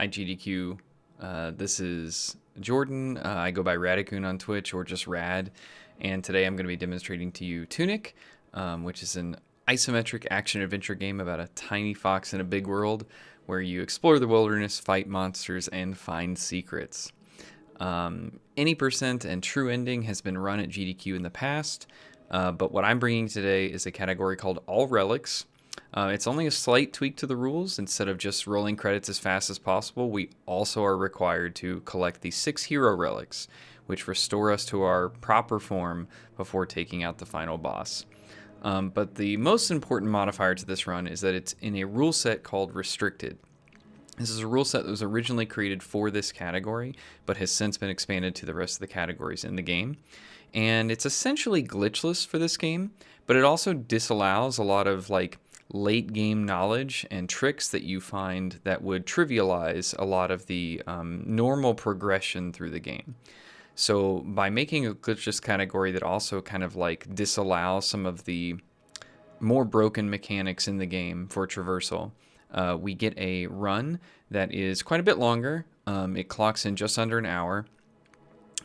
IGDQ. This is Jordan. I go by Radicoon on Twitch or just Rad. And today I'm going to be demonstrating to you TUNIC, which is an isometric action-adventure game about a tiny fox in a big world where you explore the wilderness, fight monsters, and find secrets. Any percent and true ending has been run at GDQ in the past, but what I'm bringing today is a category called All Relics. It's only a slight tweak to the rules. Instead of just rolling credits as fast as possible, we also are required to collect the 6 hero relics, which restore us to our proper form before taking out the final boss. But the most important modifier to this run is that it's in a rule set called Restricted. This is a rule set that was originally created for this category, but has since been expanded to the rest of the categories in the game. And it's essentially glitchless for this game, but it also disallows a lot of late game knowledge and tricks that you find that would trivialize a lot of the normal progression through the game. So by making a glitchless category that also kind of disallows some of the more broken mechanics in the game for traversal, we get a run that is quite a bit longer. It clocks in just under an hour,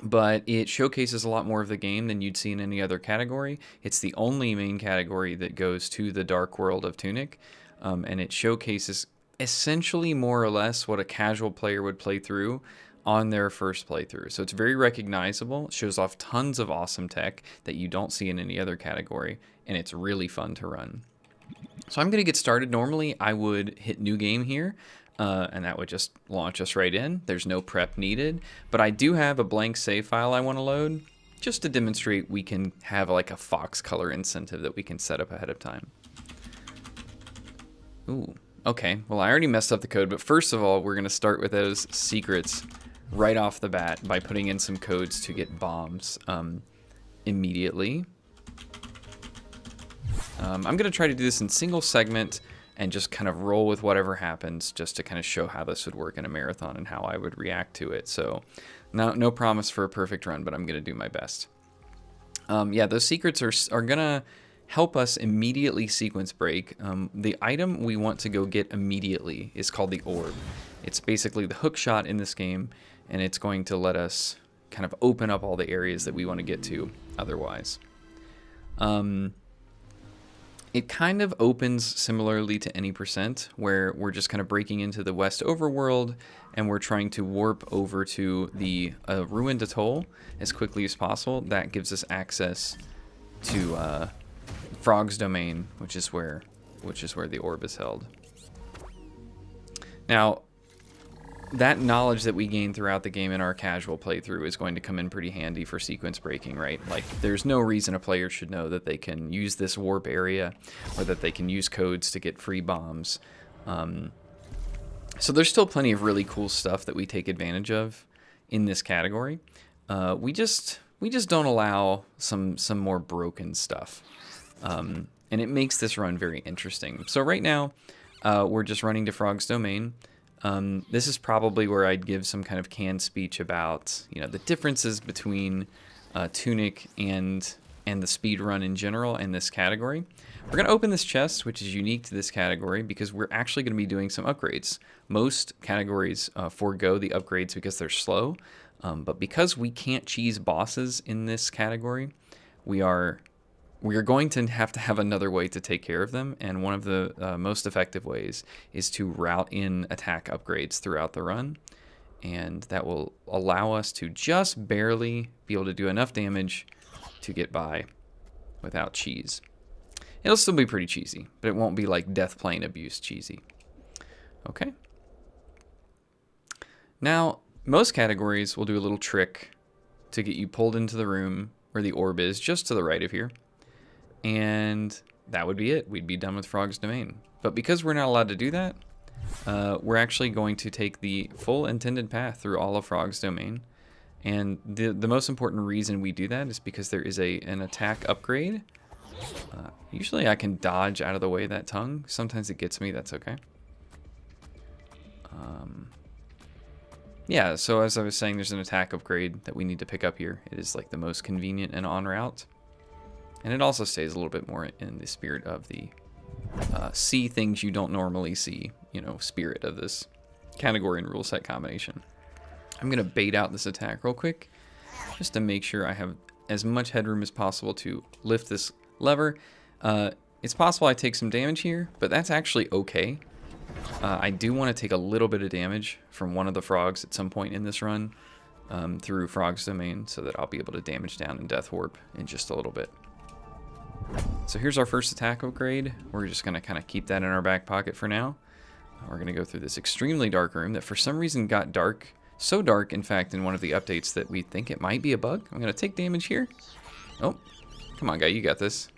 but it showcases a lot more of the game than you'd see in any other category. It's the only main category that goes to the dark world of TUNIC, and it showcases essentially more or less what a casual player would play through on their first playthrough. So it's very recognizable. It shows off tons of awesome tech that you don't see in any other category, and it's really fun to run. So I'm going to get started. Normally I would hit new game here, and that would just launch us right in. There's no prep needed, but I do have a blank save file I want to load just to demonstrate we can have a fox color incentive that we can set up ahead of time. Ooh, okay. Well, I already messed up the code, but first of all, we're going to start with those secrets right off the bat by putting in some codes to get bombs immediately. I'm going to try to do this in single segment and just kind of roll with whatever happens just to kind of show how this would work in a marathon and how I would react to it. So no promise for a perfect run, but I'm going to do my best. Yeah, those secrets are going to help us immediately sequence break. The item we want to go get immediately is called the orb. It's basically the hook shot in this game, and it's going to let us kind of open up all the areas that we want to get to otherwise. It kind of opens similarly to any percent, where we're just kind of breaking into the West overworld, and we're trying to warp over to the ruined atoll as quickly as possible. That gives us access to Frog's domain, which is where the orb is held. Now, that knowledge that we gain throughout the game in our casual playthrough is going to come in pretty handy for sequence breaking, right? There's no reason a player should know that they can use this warp area or that they can use codes to get free bombs. So there's still plenty of really cool stuff that we take advantage of in this category. We just don't allow some more broken stuff. And it makes this run very interesting. So right now, we're just running to Frog's domain. This is probably where I'd give some kind of canned speech about, the differences between TUNIC and the speed run in general in this category. We're going to open this chest, which is unique to this category because we're actually going to be doing some upgrades. Most categories forego the upgrades because they're slow, but because we can't cheese bosses in this category, we are going to have another way to take care of them, and one of the most effective ways is to route in attack upgrades throughout the run, and that will allow us to just barely be able to do enough damage to get by without cheese. It'll still be pretty cheesy, but it won't be like Death Plane Abuse cheesy. Okay. Now, most categories will do a little trick to get you pulled into the room where the orb is, just to the right of here. And that would be it. We'd be done with Frog's domain. But because we're not allowed to do that, we're actually going to take the full intended path through all of Frog's domain. And the most important reason we do that is because there is an attack upgrade. Usually I can dodge out of the way of that tongue. Sometimes it gets me. That's okay. Yeah, so as I was saying, there's an attack upgrade that we need to pick up here. It is the most convenient and en route. And it also stays a little bit more in the spirit of the see things you don't normally see, spirit of this category and rule set combination. I'm going to bait out this attack real quick just to make sure I have as much headroom as possible to lift this lever. It's possible I take some damage here, but that's actually okay. I do want to take a little bit of damage from one of the frogs at some point in this run through Frog's Domain, so that I'll be able to damage down and Death Warp in just a little bit. So here's our first attack upgrade. We're just going to kind of keep that in our back pocket for now. We're going to go through this extremely dark room that for some reason got dark. So dark, in fact, in one of the updates that we think it might be a bug. I'm going to take damage here. Oh, come on, guy, you got this.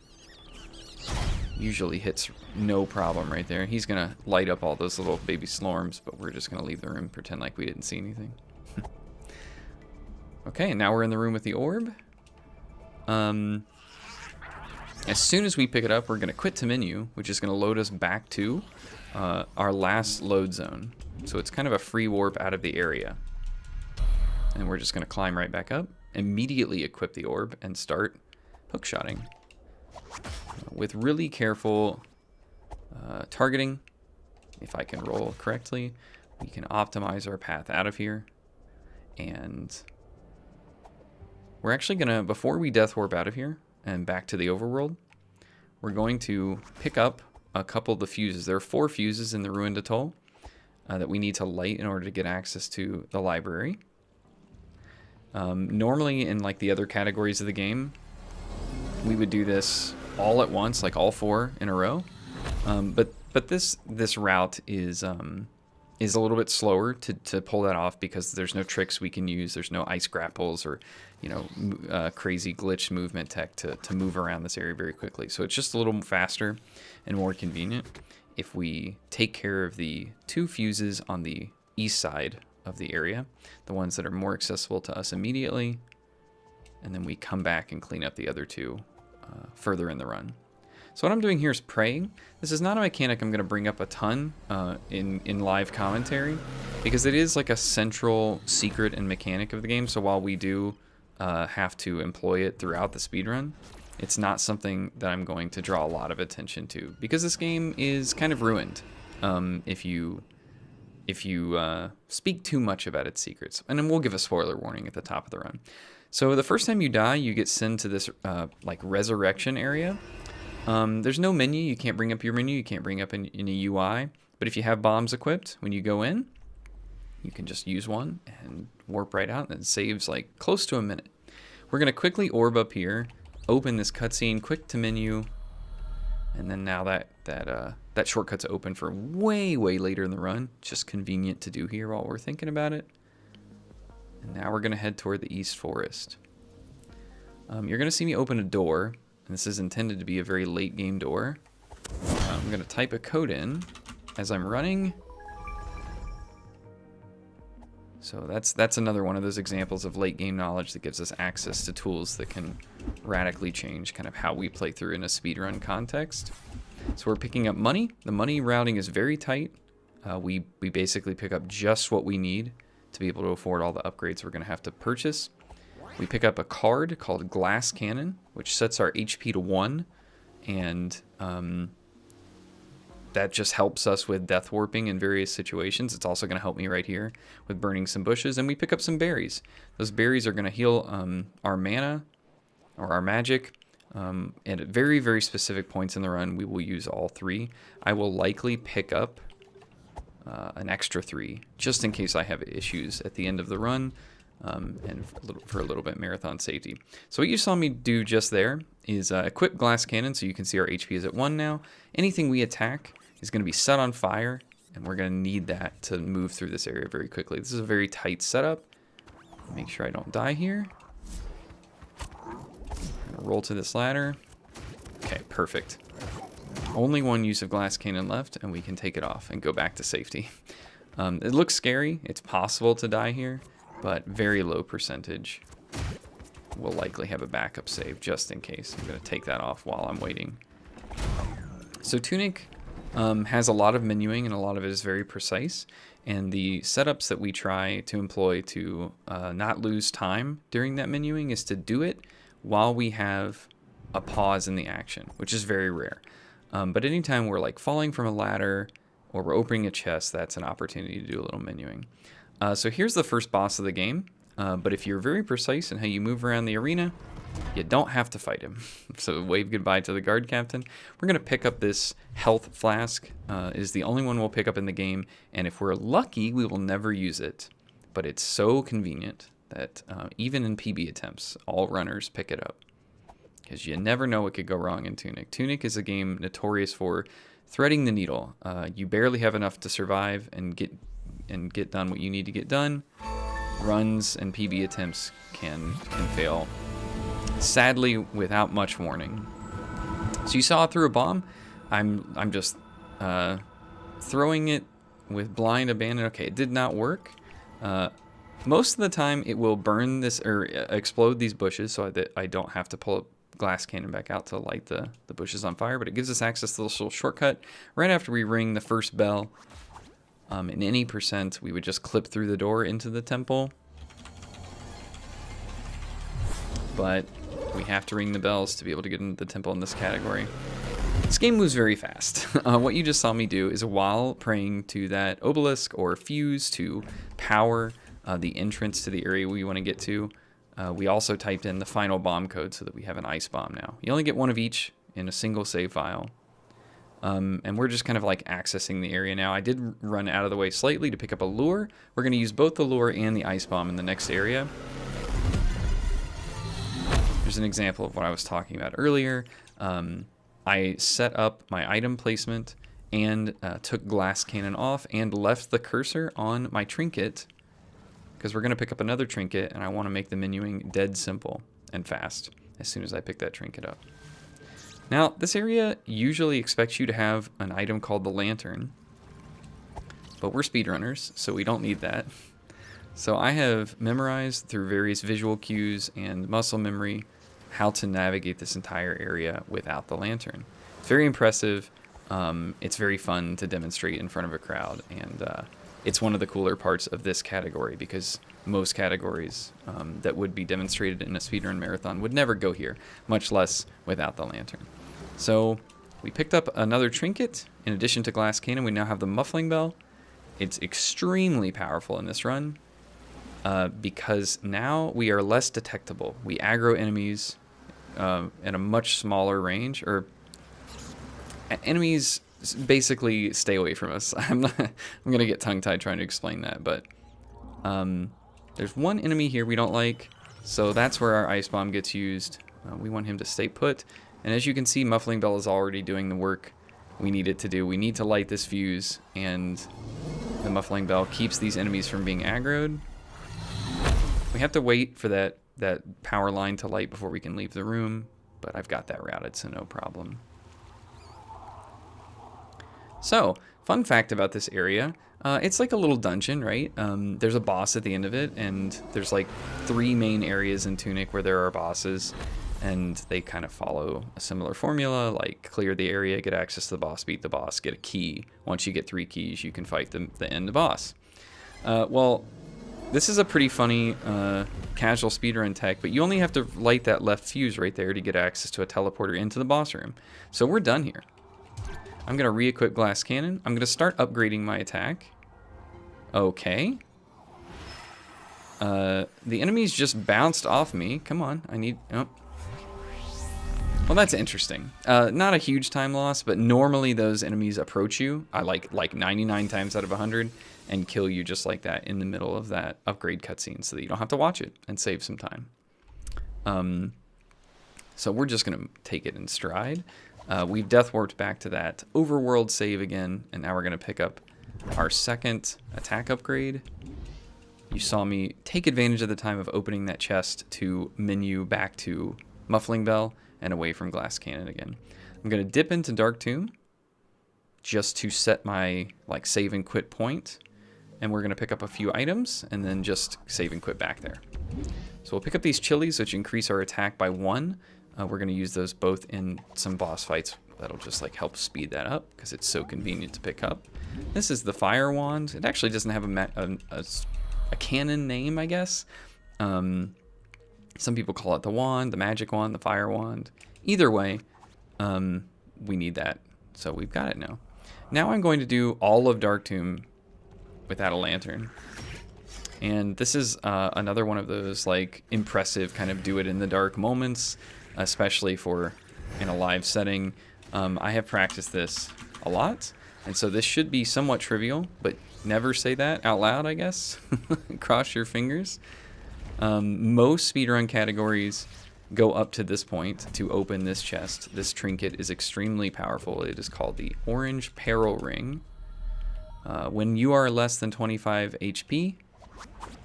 Usually hits no problem right there. He's going to light up all those little baby slorms, but we're just going to leave the room, pretend like we didn't see anything. Okay, and now we're in the room with the orb. As soon as we pick it up, we're going to quit to menu, which is going to load us back to our last load zone. So it's kind of a free warp out of the area. And we're just going to climb right back up, immediately equip the orb, and start hookshotting. With really careful targeting, if I can roll correctly, we can optimize our path out of here. And we're actually going to, before we Death Warp out of here and back to the overworld, we're going to pick up a couple of the fuses. There are 4 fuses in the Ruined Atoll that we need to light in order to get access to the library. Normally in like the other categories of the game, we would do this all at once, like all 4 in a row. But this route is a little bit slower to pull that off because there's no tricks we can use. There's no ice grapples or, you know, crazy glitch movement tech to move around this area very quickly. So it's just a little faster and more convenient if we take care of the 2 fuses on the east side of the area, the ones that are more accessible to us immediately, and then we come back and clean up the other 2 further in the run. So what I'm doing here is praying. This is not a mechanic I'm going to bring up a ton in live commentary, because it is like a central secret and mechanic of the game. So while we do have to employ it throughout the speedrun, it's not something that I'm going to draw a lot of attention to, because this game is kind of ruined if you speak too much about its secrets. And then we'll give a spoiler warning at the top of the run. So the first time you die, you get sent to this like resurrection area. There's no menu. You can't bring up your menu. You can't bring up any UI. But if you have bombs equipped, when you go in, you can just use one and warp right out, and it saves like close to a minute. We're going to quickly orb up here, open this cutscene, quick to menu, and then now that shortcut's open for way later in the run. Just convenient to do here while we're thinking about it. And now we're going to head toward the East Forest. You're going to see me open a door. And this is intended to be a very late game door. I'm going to type a code in as I'm running. So that's another one of those examples of late game knowledge that gives us access to tools that can radically change kind of how we play through in a speedrun context. So we're picking up money. The money routing is very tight. We basically pick up just what we need to be able to afford all the upgrades we're going to have to purchase. We pick up a card called Glass Cannon, which sets our HP to 1, and that just helps us with death warping in various situations. It's also going to help me right here with burning some bushes. And we pick up some berries. Those berries are going to heal our mana or our magic. And at very specific points in the run, we will use all 3. I will likely pick up an extra 3 just in case I have issues at the end of the run. And for a little bit marathon safety. So what you saw me do just there is equip Glass Cannon, so you can see our HP is at 1 now. Anything we attack is going to be set on fire, and we're going to need that to move through this area very quickly. This is a very tight setup. Make sure I don't die here. I'm going to roll to this ladder. Okay, perfect. Only 1 use of Glass Cannon left, and we can take it off and go back to safety. It looks scary. It's possible to die here, but very low percentage. We'll likely have a backup save just in case. I'm going to take that off while I'm waiting. So TUNIC has a lot of menuing, and a lot of it is very precise. And the setups that we try to employ to not lose time during that menuing is to do it while we have a pause in the action, which is very rare. But anytime we're like falling from a ladder, or we're opening a chest, that's an opportunity to do a little menuing. So here's the first boss of the game, but if you're very precise in how you move around the arena, you don't have to fight him. So wave goodbye to the guard captain. We're going to pick up this health flask. It is the only one we'll pick up in the game, and if we're lucky, we will never use it. But it's so convenient that even in PB attempts, all runners pick it up. Because you never know what could go wrong in Tunic. Tunic is a game notorious for threading the needle. You barely have enough to survive and get done what you need to get done. Runs and PB attempts can fail, sadly, without much warning. So you saw it through a bomb. I'm just throwing it with blind abandon. Okay, it did not work. Most of the time, it will burn this or explode these bushes, so that I don't have to pull a glass cannon back out to light the bushes on fire. But it gives us access to this little shortcut right after we ring the first bell. In any percent, we would just clip through the door into the temple. But we have to ring the bells to be able to get into the temple in this category. This game moves very fast. What you just saw me do is, while praying to that obelisk or fuse to power the entrance to the area we want to get to, we also typed in the final bomb code so that we have an ice bomb now. You only get one of each in a single save file. And we're just kind of like accessing the area now. I did run out of the way slightly to pick up a lure. We're going to use both the lure and the ice bomb in the next area. Here's an example of what I was talking about earlier. I set up my item placement and took glass cannon off and left the cursor on my trinket, because we're going to pick up another trinket and I want to make the menuing dead simple and fast as soon as I pick that trinket up. Now, this area usually expects you to have an item called the lantern, but we're speedrunners, so we don't need that. So I have memorized through various visual cues and muscle memory how to navigate this entire area without the lantern. It's very impressive. It's very fun to demonstrate in front of a crowd, and it's one of the cooler parts of this category, because most categories that would be demonstrated in a speedrun marathon would never go here, much less without the lantern. So we picked up another trinket. In addition to glass cannon, we now have the muffling bell. It's extremely powerful in this run, because now we are less detectable. We aggro enemies at a much smaller range, or enemies basically stay away from us. I'm gonna get tongue-tied trying to explain that, but there's one enemy here we don't like, so that's where our ice bomb gets used. We want him to stay put, and as you can see, muffling bell is already doing the work we need it to do. We need to light this fuse, and the muffling bell keeps these enemies from being aggroed. We have to wait for that power line to light before we can leave the room, but I've got that routed, so no problem. So, fun fact about this area, it's like a little dungeon, right? There's a boss at the end of it, and there's like 3 main areas in Tunic where there are bosses, and they kind of follow a similar formula, like clear the area, get access to the boss, beat the boss, get a key. Once you get 3 keys, you can fight the end boss. Well, this is a pretty funny casual speedrun tech, but you only have to light that left fuse right there to get access to a teleporter into the boss room. So we're done here. I'm going to re-equip glass cannon. I'm going to start upgrading my attack. Okay. The enemies just bounced off me. Come on, I need... Oh. Well, that's interesting. Not a huge time loss, but normally those enemies approach you, like 99 times out of 100, and kill you just like that in the middle of that upgrade cutscene, so that you don't have to watch it and save some time. So we're just going to take it in stride. We've death warped back to that overworld save again, and now we're going to pick up our second attack upgrade. You saw me take advantage of the time of opening that chest to menu back to muffling bell and away from glass cannon again. I'm going to dip into Dark Tomb just to set my save and quit point, and we're going to pick up a few items and then just save and quit back there. So we'll pick up these chilies, which increase our attack by 1. We're going to use those both in some boss fights. That'll just help speed that up because it's so convenient to pick up. This is the fire wand. It actually doesn't have a canon name, I guess. Some people call it the wand, the magic wand, the fire wand. Either way, we need that. So we've got it now. Now I'm going to do all of Dark Tomb without a lantern. And this is another one of those like impressive kind of do it in the dark moments, especially for in a live setting. I have practiced this a lot, and so this should be somewhat trivial, but never say that out loud, I guess. Cross your fingers. Most speedrun categories go up to this point to open this chest. This trinket is extremely powerful. It is called the Orange Peril Ring. When you are less than 25 HP,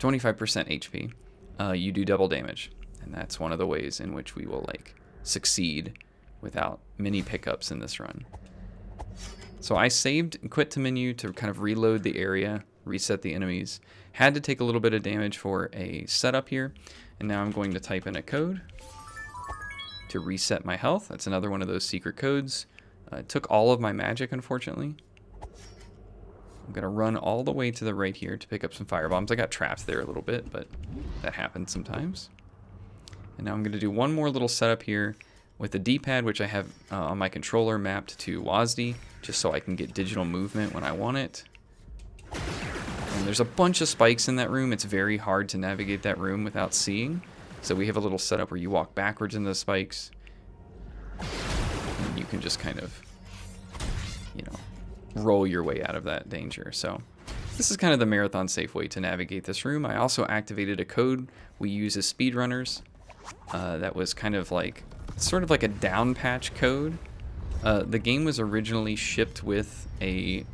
25% HP, you do double damage. And that's one of the ways in which we will like succeed without many pickups in this run. So I saved and quit to menu to kind of reload the area, reset the enemies. Had to take a little bit of damage for a setup here. And now I'm going to type in a code to reset my health. That's another one of those secret codes. It took all of my magic, unfortunately. I'm gonna run all the way to the right here to pick up some firebombs. I got trapped there a little bit, but that happens sometimes. And now I'm gonna do one more little setup here with the D-pad, which I have on my controller mapped to WASD, just so I can get digital movement when I want it. And there's a bunch of spikes in that room. It's very hard to navigate that room without seeing. So we have a little setup where you walk backwards into the spikes. And you can just kind of, you know, roll your way out of that danger. So this is kind of the marathon safe way to navigate this room. I also activated a code we use as speedrunners. That was kind of like, sort of like a down patch code. The game was originally shipped with an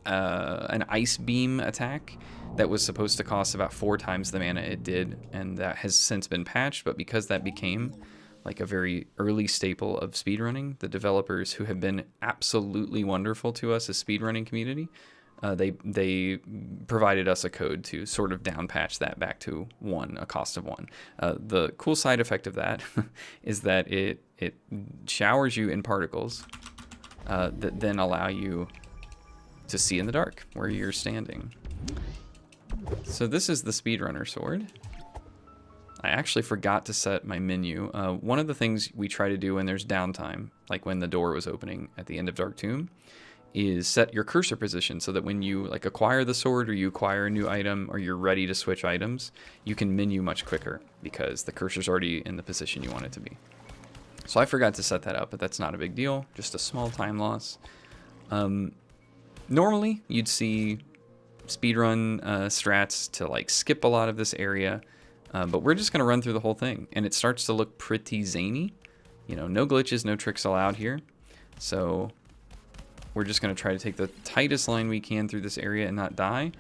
ice beam attack that was supposed to cost about 4 times the mana it did, and that has since been patched. But because that became like a very early staple of speedrunning, the developers, who have been absolutely wonderful to us as speedrunning community, they provided us a code to sort of down patch that back to 1, a cost of 1. The cool side effect of that is that it showers you in particles that then allow you to see in the dark where you're standing. So this is the speedrunner sword. I actually forgot to set my menu. One of the things we try to do when there's downtime, like when the door was opening at the end of Dark Tomb, is set your cursor position so that when you like acquire the sword or you acquire a new item or you're ready to switch items, you can menu much quicker because the cursor's already in the position you want it to be. So I forgot to set that up, but that's not a big deal, just a small time loss. Normally you'd see speedrun strats to like skip a lot of this area, but we're just gonna run through the whole thing, and it starts to look pretty zany. You know, no glitches, no tricks allowed here. So we're just gonna try to take the tightest line we can through this area and not die.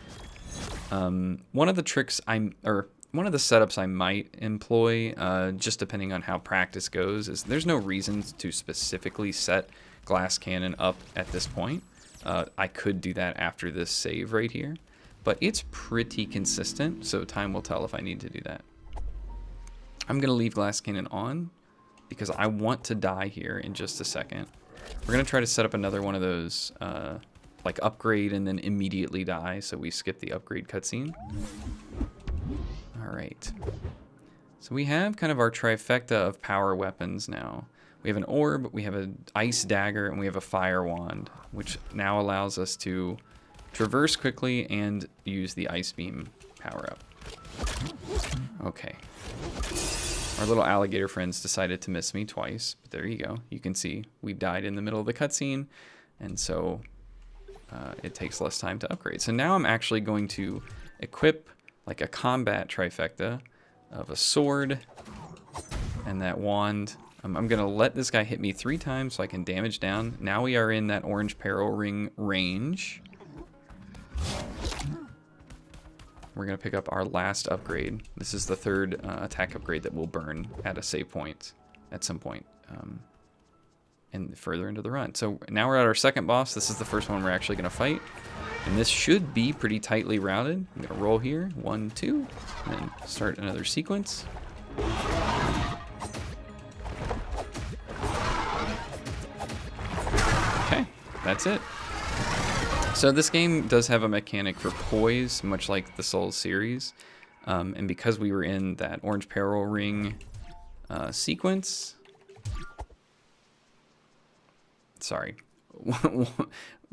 One of the tricks one of the setups I might employ, just depending on how practice goes, is there's no reason to specifically set glass cannon up at this point. I could do that after this save right here, but it's pretty consistent, so time will tell if I need to do that. I'm gonna leave glass cannon on because I want to die here in just a second. We're gonna try to set up another one of those, like upgrade and then immediately die, so we skip the upgrade cutscene. All right. So we have kind of our trifecta of power weapons now. We have an orb, we have an ice dagger, and we have a fire wand, which now allows us to traverse quickly and use the ice beam power up. Okay. Our little alligator friends decided to miss me twice, but there you go. You can see we've died in the middle of the cutscene, and so it takes less time to upgrade. So now I'm actually going to equip like a combat trifecta of a sword and that wand. I'm gonna let this guy hit me 3 times so I can damage down. Now we are in that orange peril ring range. We're gonna pick up our last upgrade. This is the 3rd attack upgrade that will burn at a save point at some point and further into the run. So now we're at our 2nd boss. This is the first one we're actually gonna fight. And this should be pretty tightly routed. I'm gonna roll here, 1, 2, and then start another sequence. Okay, that's it. So this game does have a mechanic for poise, much like the Souls series. And because we were in that orange peril ring sequence, sorry.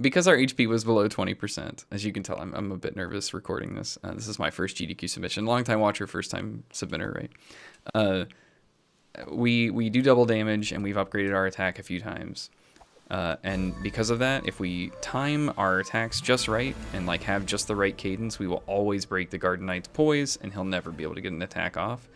because our HP was below 20%, as you can tell, I'm a bit nervous recording this. This is my first GDQ submission. Long-time watcher, first-time submitter, right? We do double damage, and we've upgraded our attack a few times. And because of that, if we time our attacks just right and like have just the right cadence, we will always break the Garden Knight's poise, and he'll never be able to get an attack off.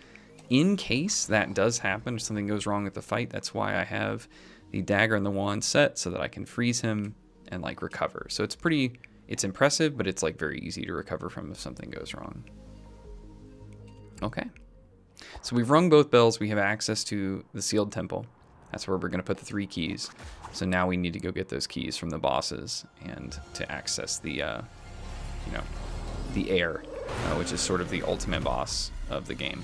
In case that does happen, or something goes wrong with the fight, that's why I have the dagger and the wand set so that I can freeze him and like recover. So it's impressive, but it's like very easy to recover from if something goes wrong. Okay. So we've rung both bells. We have access to the sealed temple. That's where we're going to put the 3 keys. So now we need to go get those keys from the bosses and to access the, the air, which is sort of the ultimate boss of the game.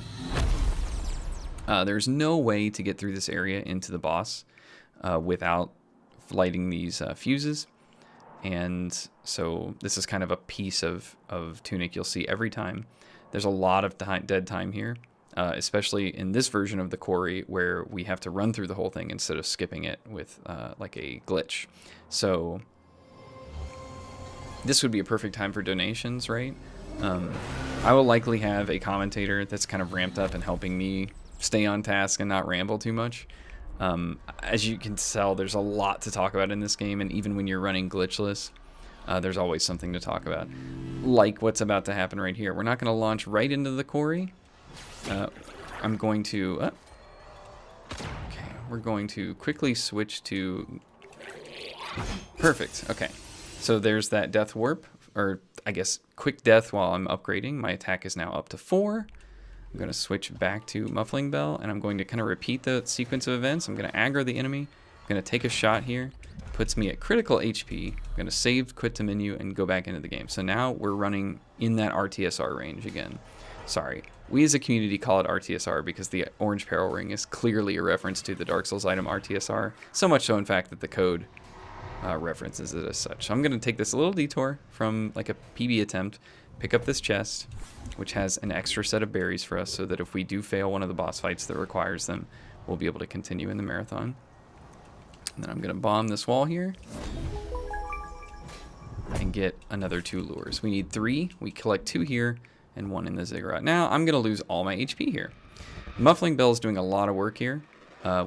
There's no way to get through this area into the boss without lighting these fuses. And so this is kind of a piece of Tunic you'll see every time. There's a lot of dead time here, especially in this version of the quarry where we have to run through the whole thing instead of skipping it with like a glitch. So this would be a perfect time for donations, right? I will likely have a commentator that's kind of ramped up and helping me stay on task and not ramble too much. As you can tell, there's a lot to talk about in this game, and even when you're running glitchless, there's always something to talk about. Like what's about to happen right here. We're not going to launch right into the quarry. I'm going to... okay, we're going to quickly switch to... Perfect, okay. So there's that death warp, or I guess quick death while I'm upgrading. My attack is now up to 4. I'm going to switch back to Muffling Bell, and I'm going to kind of repeat the sequence of events. I'm going to aggro the enemy. I'm going to take a shot here. Puts me at critical HP. I'm going to save, quit to menu, and go back into the game. So now we're running in that RTSR range again. Sorry. We as a community call it RTSR because the orange peril ring is clearly a reference to the Dark Souls item RTSR. So much so, in fact, that the code references it as such. So I'm going to take this little detour from like a PB attempt, pick up this chest, which has an extra set of berries for us so that if we do fail one of the boss fights that requires them, we'll be able to continue in the marathon. And then I'm going to bomb this wall here and get another 2 lures. We need 3. We collect 2 here and 1 in the ziggurat. Now I'm going to lose all my HP here. Muffling Bell is doing a lot of work here.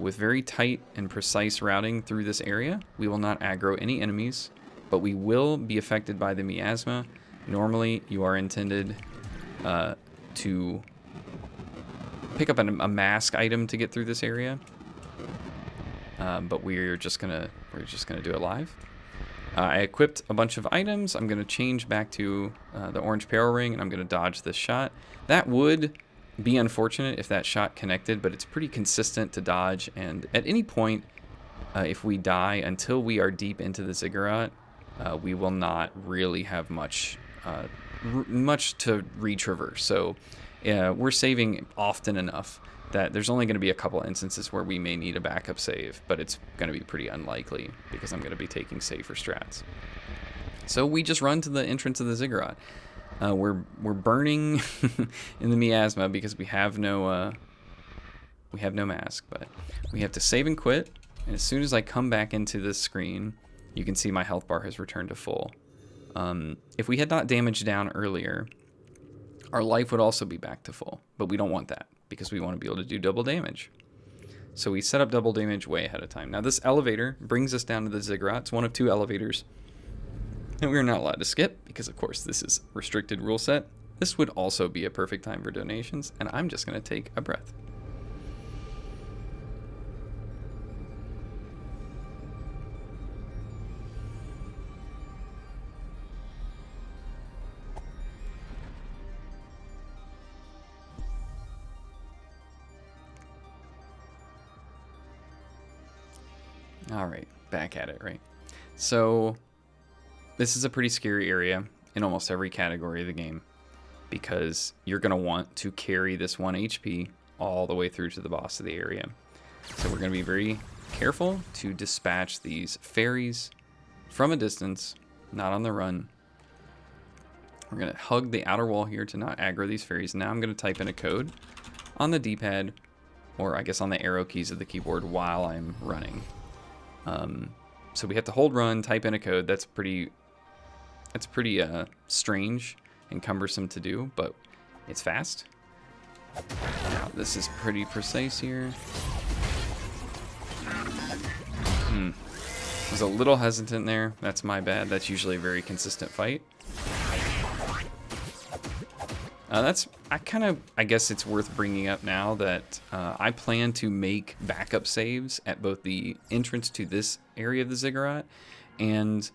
With very tight and precise routing through this area, we will not aggro any enemies, but we will be affected by the miasma. Normally, you are intended to pick up a mask item to get through this area, but we're just gonna do it live. I equipped a bunch of items. I'm gonna change back to the orange peril ring, and I'm gonna dodge this shot. That would be unfortunate if that shot connected, but it's pretty consistent to dodge. And at any point, if we die until we are deep into the ziggurat, we will not really have much to retraverse. So we're saving often enough that there's only going to be a couple instances where we may need a backup save, but it's going to be pretty unlikely because I'm going to be taking safer strats. So we just run to the entrance of the ziggurat. We're burning in the miasma because we have no mask, but we have to save and quit. And as soon as I come back into this screen, you can see my health bar has returned to full. If we had not damaged down earlier, our life would also be back to full, but we don't want that because we want to be able to do double damage. So we set up double damage way ahead of time. Now this elevator brings us down to the ziggurat. It's one of 2 elevators, and we're not allowed to skip because, of course, this is restricted rule set. This would also be a perfect time for donations, and I'm just going to take a breath. All right, back at it, right? So this is a pretty scary area in almost every category of the game because you're going to want to carry this 1 HP all the way through to the boss of the area. So we're going to be very careful to dispatch these fairies from a distance, not on the run. We're going to hug the outer wall here to not aggro these fairies. Now I'm going to type in a code on the D-pad, or I guess on the arrow keys of the keyboard while I'm running. So we have to hold run, type in a code. That's pretty strange and cumbersome to do, but it's fast. Now, this is pretty precise here. Was a little hesitant there. That's my bad. That's usually a very consistent fight. I guess it's worth bringing up now that I plan to make backup saves at both the entrance to this area of the ziggurat and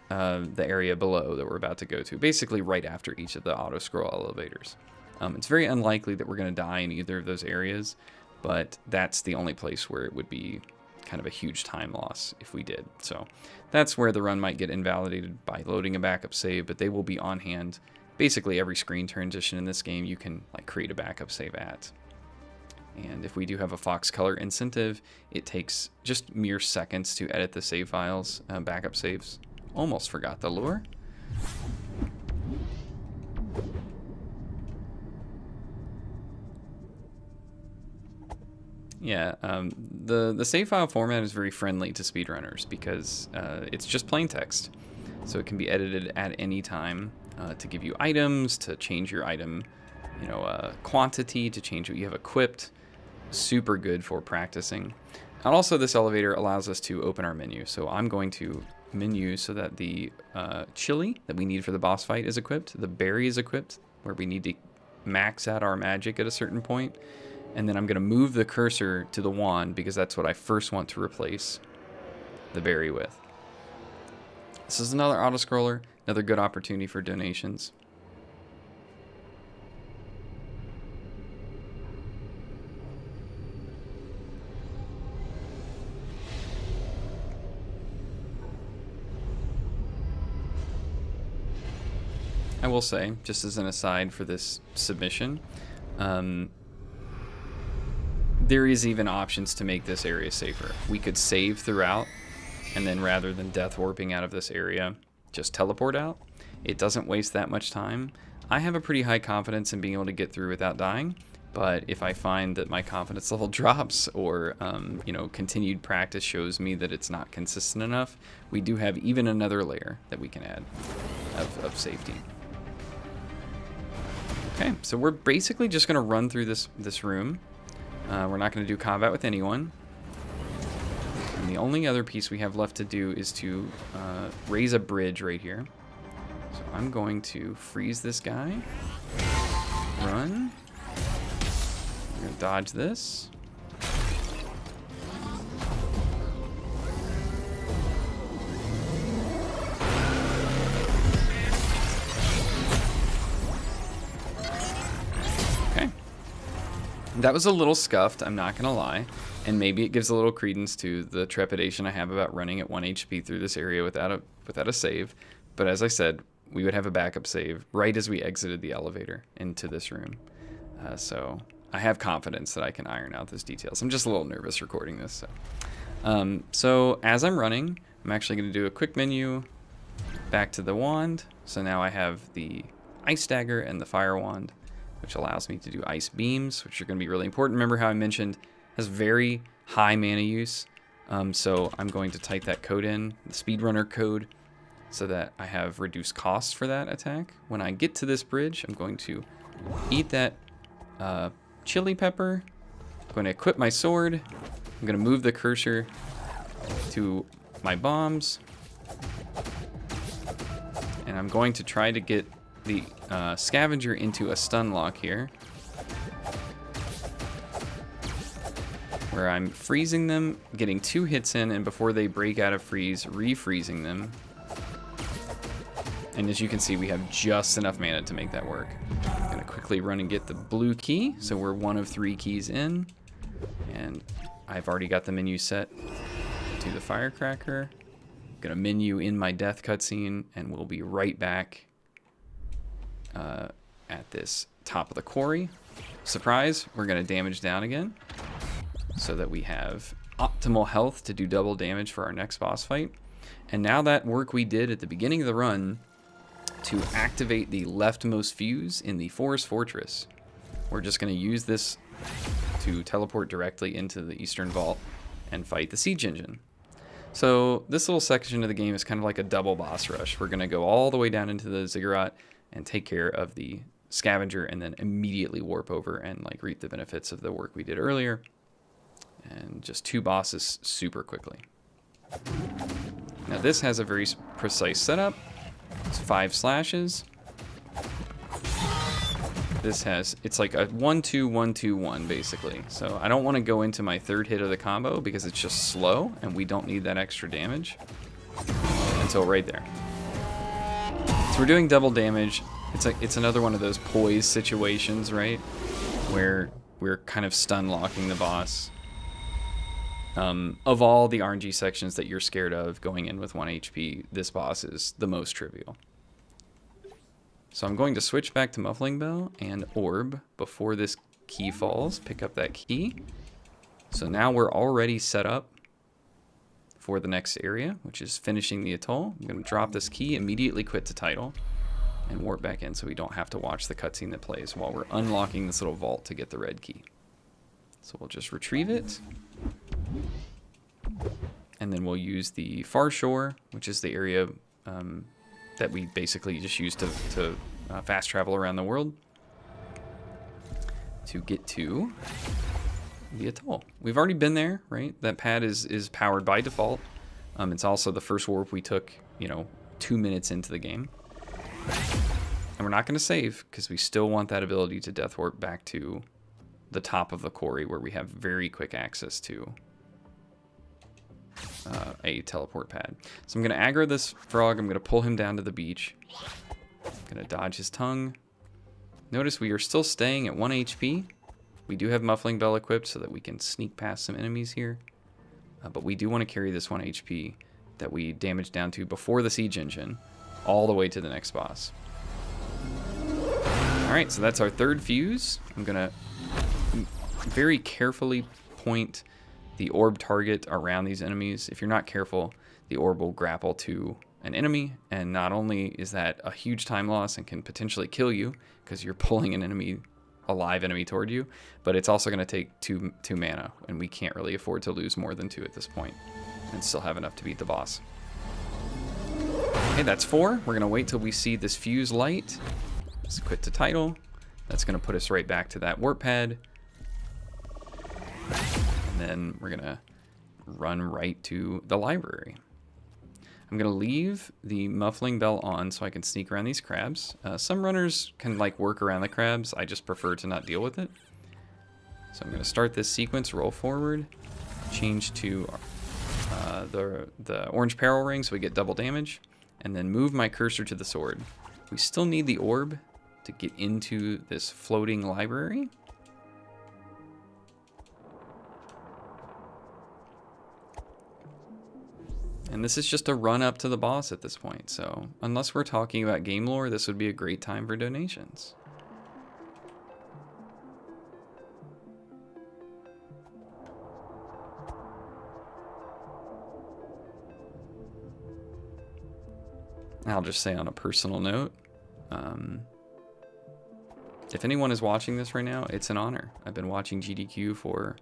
the area below that we're about to go to, basically right after each of the auto scroll elevators. It's very unlikely that we're going to die in either of those areas, but that's the only place where it would be kind of a huge time loss if we did. So that's where the run might get invalidated by loading a backup save, but they will be on hand. Basically every screen transition in this game you can like create a backup save at. And if we do have a Fox color incentive, it takes just mere seconds to edit the save files, backup saves. Almost forgot the lure. Yeah, the save file format is very friendly to speedrunners because it's just plain text. So it can be edited at any time to give you items, to change your item, quantity, to change what you have equipped. Super good for practicing. And also this elevator allows us to open our menu. So I'm going to menu so that the chili that we need for the boss fight is equipped. The berry is equipped where we need to max out our magic at a certain point. And then I'm going to move the cursor to the wand because that's what I first want to replace the berry with. This is another auto-scroller, another good opportunity for donations. I will say, just as an aside for this submission, there is even options to make this area safer. We could save throughout, and then rather than death warping out of this area, just teleport out. It doesn't waste that much time. I have a pretty high confidence in being able to get through without dying, but if I find that my confidence level drops or continued practice shows me that it's not consistent enough, we do have even another layer that we can add of safety. Okay, so we're basically just going to run through this room. We're not going to do combat with anyone. And the only other piece we have left to do is to raise a bridge right here. So I'm going to freeze this guy. Run. I'm going to dodge this. That was a little scuffed, I'm not gonna lie, and maybe it gives a little credence to the trepidation I have about running at 1 HP through this area without a save. But as I said, we would have a backup save right as we exited the elevator into this room. So I have confidence that I can iron out those details. I'm just a little nervous recording this. So as I'm running, I'm actually gonna do a quick menu back to the wand. So now I have the ice dagger and the fire wand, which allows me to do ice beams, which are going to be really important. Remember how I mentioned has very high mana use. So I'm going to type that code in, the speedrunner code, so that I have reduced costs for that attack. When I get to this bridge, I'm going to eat that chili pepper. I'm going to equip my sword. I'm going to move the cursor to my bombs. And I'm going to try to get the scavenger into a stun lock here, where I'm freezing them, getting 2 hits in, and before they break out of freeze, refreezing them. And as you can see, we have just enough mana to make that work. I'm gonna quickly run and get the blue key, so we're 1 of 3 keys in, and I've already got the menu set to the firecracker. I'm gonna menu in my death cutscene, and we'll be right back at this top of the quarry. Surprise, we're going to damage down again so that we have optimal health to do double damage for our next boss fight. And now that work we did at the beginning of the run to activate the leftmost fuse in the Forest Fortress, we're just going to use this to teleport directly into the Eastern Vault and fight the Siege Engine. So this little section of the game is kind of like a double boss rush. We're going to go all the way down into the ziggurat and take care of the scavenger and then immediately warp over and like reap the benefits of the work we did earlier. And just 2 bosses super quickly. Now this has a very precise setup. It's 5 slashes. This has, it's like a 1-2-1-2-1 basically. So I don't want to go into my 3rd hit of the combo because it's just slow and we don't need that extra damage until right there. So we're doing double damage. It's another one of those poise situations, right? Where we're kind of stun locking the boss. Of all the RNG sections that you're scared of going in with 1 HP, this boss is the most trivial. So I'm going to switch back to Muffling Bell and Orb before this key falls. Pick up that key. So now we're already set up for the next area, which is finishing the atoll. I'm going to drop this key, immediately quit to title, and warp back in so we don't have to watch the cutscene that plays while we're unlocking this little vault to get the red key. So we'll just retrieve it. And then we'll use the Far Shore, which is the area that we basically just use to fast travel around the world to get to the atoll. We've already been there, right? That pad is powered by default. It's also the first warp we took, 2 minutes into the game. And we're not going to save because we still want that ability to death warp back to the top of the quarry where we have very quick access to a teleport pad. So I'm going to aggro this frog. I'm going to pull him down to the beach. I'm going to dodge his tongue. Notice we are still staying at 1 HP. We do have Muffling Bell equipped so that we can sneak past some enemies here. But we do want to carry this 1 HP that we damaged down to before the siege engine all the way to the next boss. Alright, so that's our 3rd fuse. I'm going to very carefully point the orb target around these enemies. If you're not careful, the orb will grapple to an enemy, and not only is that a huge time loss and can potentially kill you because you're pulling an enemy, a live enemy toward you, but it's also going to take two mana, and we can't really afford to lose more than 2 at this point and still have enough to beat the boss. Okay, that's 4. We're going to wait till we see this fuse light. Let's quit to title. That's going to put us right back to that warp pad. And then we're going to run right to the library. I'm going to leave the Muffling Bell on so I can sneak around these crabs. Some runners can work around the crabs. I just prefer to not deal with it. So I'm going to start this sequence, roll forward, change to the orange peril ring so we get double damage, and then move my cursor to the sword. We still need the orb to get into this floating library. And this is just a run up to the boss at this point, so unless we're talking about game lore, this would be a great time for donations. I'll just say on a personal note, if anyone is watching this right now, it's an honor. I've been watching GDQ for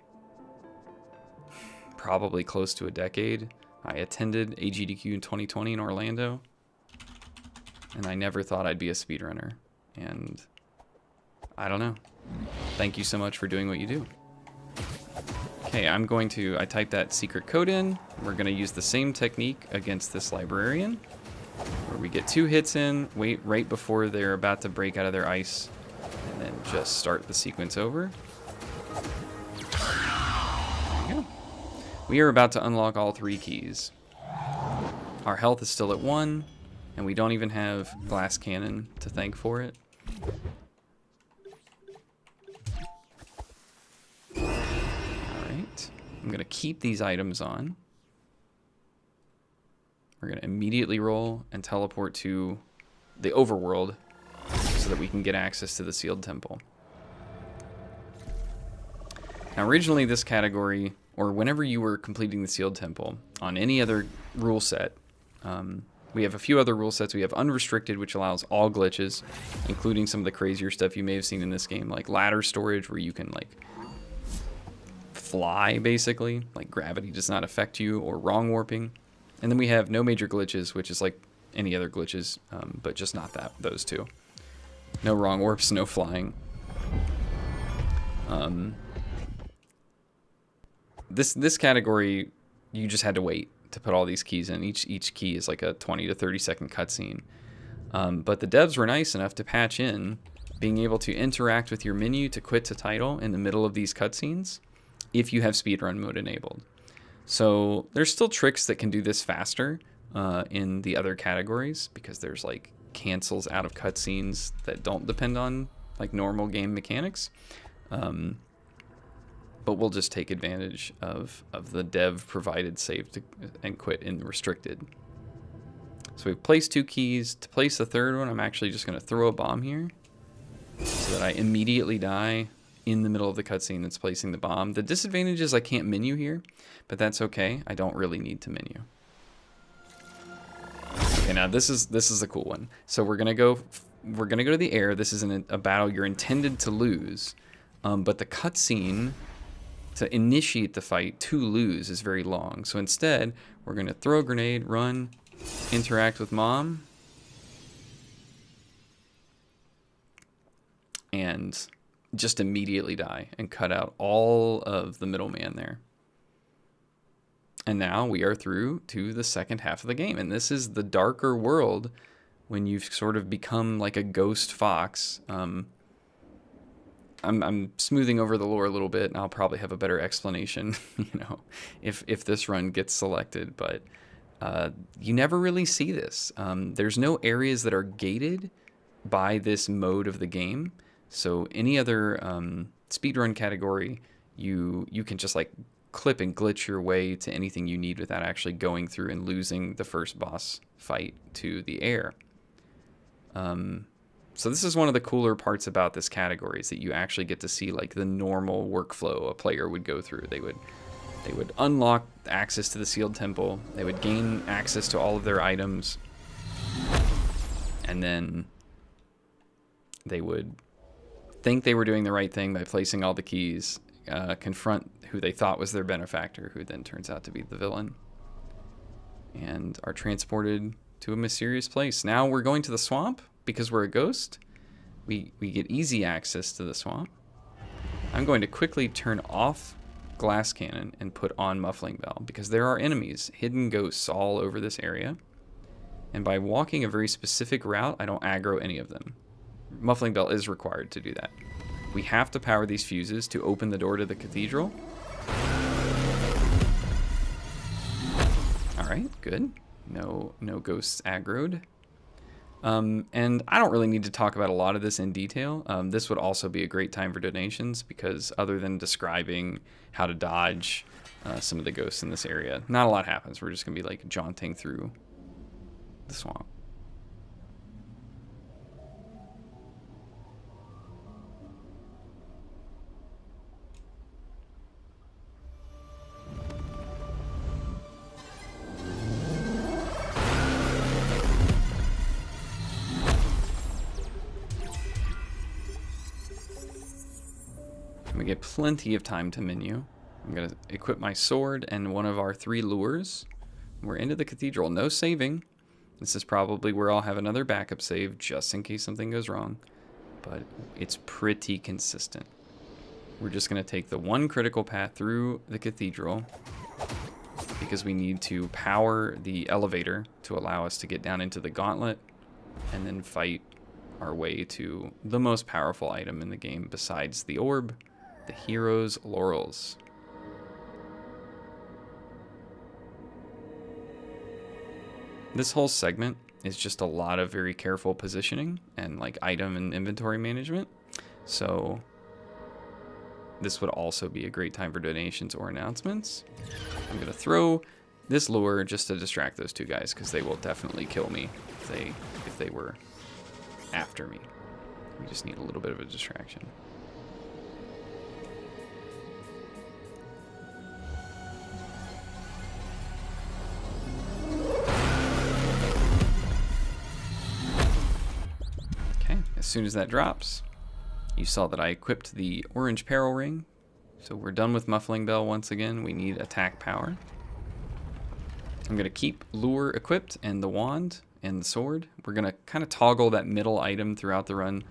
probably close to a decade. I attended AGDQ in 2020 in Orlando, and I never thought I'd be a speedrunner. And I don't know. Thank you so much for doing what you do. Okay, I typed that secret code in. We're going to use the same technique against this librarian, where we get 2 hits in, wait right before they're about to break out of their ice, and then just start the sequence over. There we go. We are about to unlock all 3 keys. Our health is still at 1, and we don't even have glass cannon to thank for it. Alright, I'm going to keep these items on. We're going to immediately roll and teleport to the overworld so that we can get access to the sealed temple. Now originally this category, or whenever you were completing the sealed temple on any other rule set, we have a few other rule sets. We have unrestricted, which allows all glitches, including some of the crazier stuff you may have seen in this game, like ladder storage, where you can fly basically, like gravity does not affect you, or wrong warping. And then we have no major glitches, which is like any other glitches, but just not those two. No wrong warps, no flying. This category, you just had to wait to put all these keys in. Each key is like a 20 to 30 second cutscene. But the devs were nice enough to patch in being able to interact with your menu to quit to title in the middle of these cutscenes if you have speedrun mode enabled. So there's still tricks that can do this faster in the other categories, because there's like cancels out of cutscenes that don't depend on like normal game mechanics. But we'll just take advantage of the dev provided save and quit in restricted. So we've placed 2 keys. To place the third one, I'm actually just going to throw a bomb here so that I immediately die in the middle of the cutscene that's placing the bomb. The disadvantage is I can't menu here, but that's okay. I don't really need to menu. Okay, now this is a cool one. So we're gonna go to the air. This isn't a battle you're intended to lose, but the cutscene to initiate the fight to lose is very long. So instead, we're gonna throw a grenade, run, interact with mom, and just immediately die and cut out all of the middleman there. And now we are through to the second half of the game. And this is the darker world when you've sort of become like a ghost fox. I'm smoothing over the lore a little bit, and I'll probably have a better explanation, if this run gets selected. But you never really see this. There's no areas that are gated by this mode of the game. So any other speedrun category, you can just like clip and glitch your way to anything you need without actually going through and losing the first boss fight to the air. So this is one of the cooler parts about this category, is that you actually get to see like the normal workflow a player would go through. They would unlock access to the sealed temple. They would gain access to all of their items, and then they would think they were doing the right thing by placing all the keys, confront who they thought was their benefactor, who then turns out to be the villain, and are transported to a mysterious place. Now we're going to the swamp because we're a ghost. We get easy access to the swamp. I'm going to quickly turn off glass cannon and put on muffling bell, because there are enemies, hidden ghosts all over this area. And by walking a very specific route, I don't aggro any of them. Muffling bell is required to do that. We have to power these fuses to open the door to the cathedral. All right, good. No ghosts aggroed. And I don't really need to talk about a lot of this in detail. This would also be a great time for donations, because other than describing how to dodge some of the ghosts in this area, not a lot happens. We're just gonna be like jaunting through the swamp. We get plenty of time to menu. I'm going to equip my sword and one of our 3 lures. We're into the cathedral. No saving. This is probably where I'll have another backup save just in case something goes wrong. But it's pretty consistent. We're just going to take the one critical path through the cathedral, because we need to power the elevator to allow us to get down into the gauntlet and then fight our way to the most powerful item in the game besides the orb, the hero's laurels. This whole segment is just a lot of very careful positioning and like item and inventory management. So this would also be a great time for donations or announcements. I'm gonna throw this lure just to distract those 2 guys, because they will definitely kill me if they were after me. We just need a little bit of a distraction. As soon as that drops, you saw that I equipped the orange peril ring. So we're done with muffling bell once again. We need attack power. I'm going to keep lure equipped and the wand and the sword. We're going to kind of toggle that middle item throughout the run,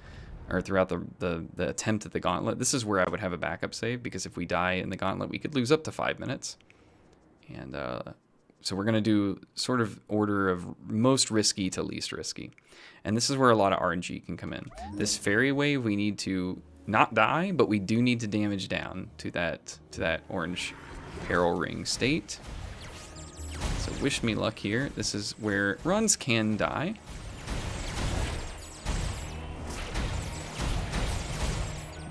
or throughout the attempt at the gauntlet. This is where I would have a backup save, because if we die in the gauntlet, we could lose up to 5 minutes. And so we're going to do sort of order of most risky to least risky. And this is where a lot of RNG can come in. This fairy wave, we need to not die, but we do need to damage down to that orange peril ring state. So wish me luck here. This is where runs can die.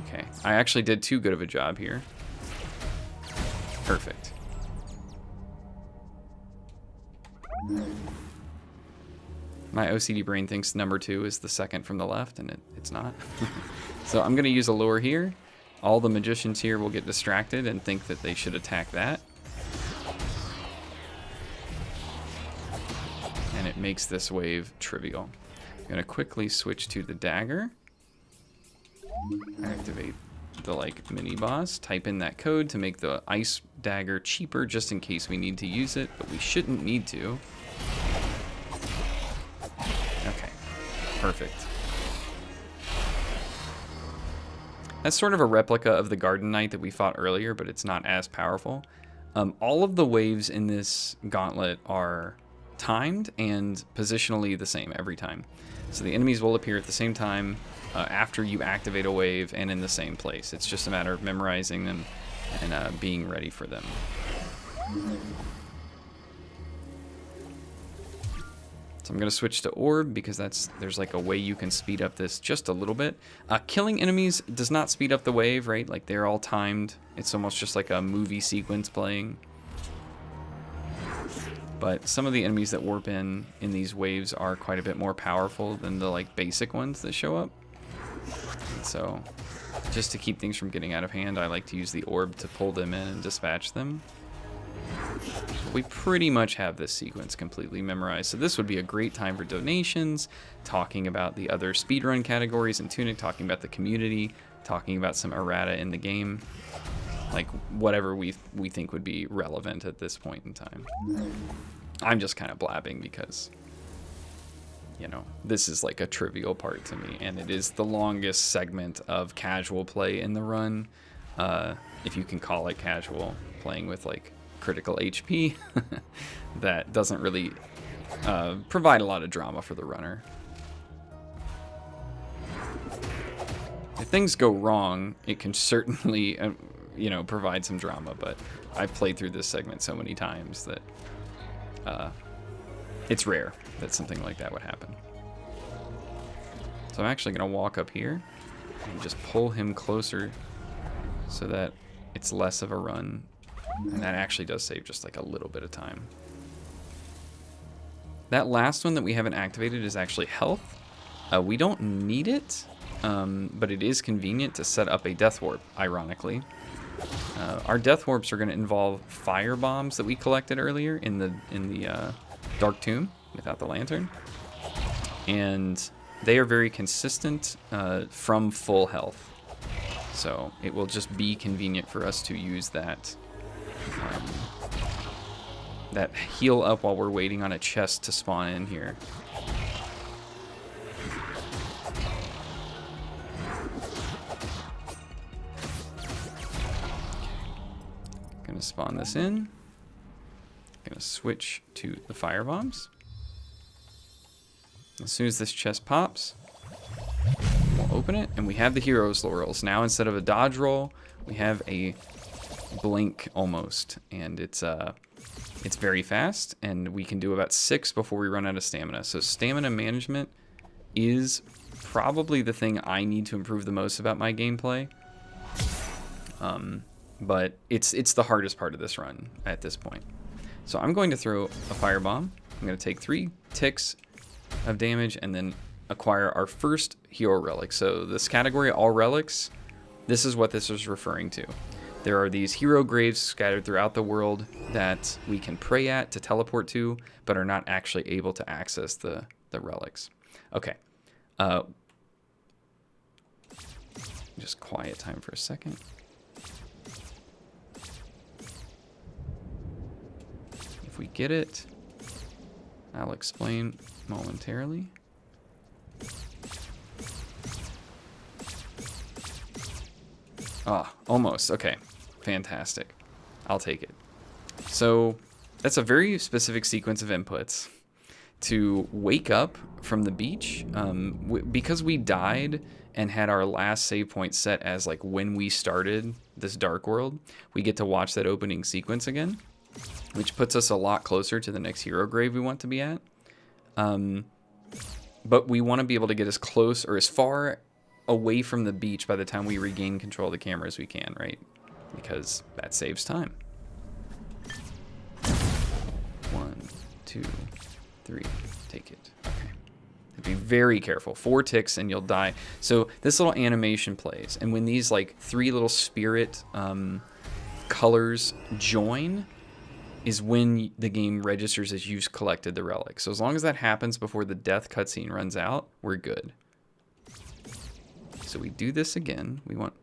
Okay, I actually did too good of a job here. Perfect. My OCD brain thinks number 2 is the second from the left, and it's not. So I'm going to use a lure here. All the magicians here will get distracted and think that they should attack that. And it makes this wave trivial. I'm going to quickly switch to the dagger. Activate the mini boss. Type in that code to make the ice dagger cheaper, just in case we need to use it, but we shouldn't need to. Okay, perfect. That's sort of a replica of the Garden Knight that we fought earlier, but it's not as powerful. All of the waves in this gauntlet are timed and positionally the same every time. So the enemies will appear at the same time after you activate a wave and in the same place. It's just a matter of memorizing them and being ready for them. So I'm going to switch to orb because there's like a way you can speed up this just a little bit. Killing enemies does not speed up the wave, right? Like they're all timed. It's almost just like a movie sequence playing. But some of the enemies that warp in these waves are quite a bit more powerful than the basic ones that show up. And so just to keep things from getting out of hand, I like to use the orb to pull them in and dispatch them. We pretty much have this sequence completely memorized, so this would be a great time for donations, talking about the other speedrun categories in TUNIC, talking about the community, talking about some errata in the game, like whatever we think would be relevant at this point in time. I'm just kind of blabbing because, you know, this is like a trivial part to me, and it is the longest segment of casual play in the run, if you can call it casual, playing with critical HP that doesn't really provide a lot of drama for the runner. If things go wrong, it can certainly provide some drama, but I've played through this segment so many times that it's rare that something like that would happen. So I'm actually going to walk up here and just pull him closer so that it's less of a run. And that actually does save just a little bit of time. That last one that we haven't activated is actually health. We don't need it, but it is convenient to set up a death warp, ironically. Our death warps are going to involve fire bombs that we collected earlier in the Dark Tomb without the lantern. And they are very consistent from full health. So it will just be convenient for us to use that that heal up while we're waiting on a chest to spawn in here. Gonna spawn this in. Gonna switch to the fire bombs. As soon as this chest pops, we'll open it, and we have the hero's laurels. Now instead of a dodge roll, we have a blink almost, and it's very fast, and we can do about 6 before we run out of stamina. So stamina management is probably the thing I need to improve the most about my gameplay. But it's the hardest part of this run at this point. So I'm going to throw a firebomb. I'm going to take 3 ticks of damage and then acquire our first hero relic. So this category, all relics, this is what this is referring to. There are these hero graves scattered throughout the world that we can pray at to teleport to, but are not actually able to access the relics. Okay. Just quiet time for a second. If we get it. I'll explain momentarily. Ah, almost. Okay, fantastic. I'll take it. So that's a very specific sequence of inputs to wake up from the beach. Because we died and had our last save point set as like when we started this dark world, we get to watch that opening sequence again, which puts us a lot closer to the next hero grave we want to be at. But we want to be able to get as close or as far away from the beach by the time we regain control of the camera as we can, right? Because that saves time. 1, 2, 3, take it. Okay. Be very careful. 4 ticks and you'll die. So this little animation plays, and when these like 3 little spirit colors join is when the game registers as you've collected the relic. So as long as that happens before the death cutscene runs out, we're good. So we do this again. We want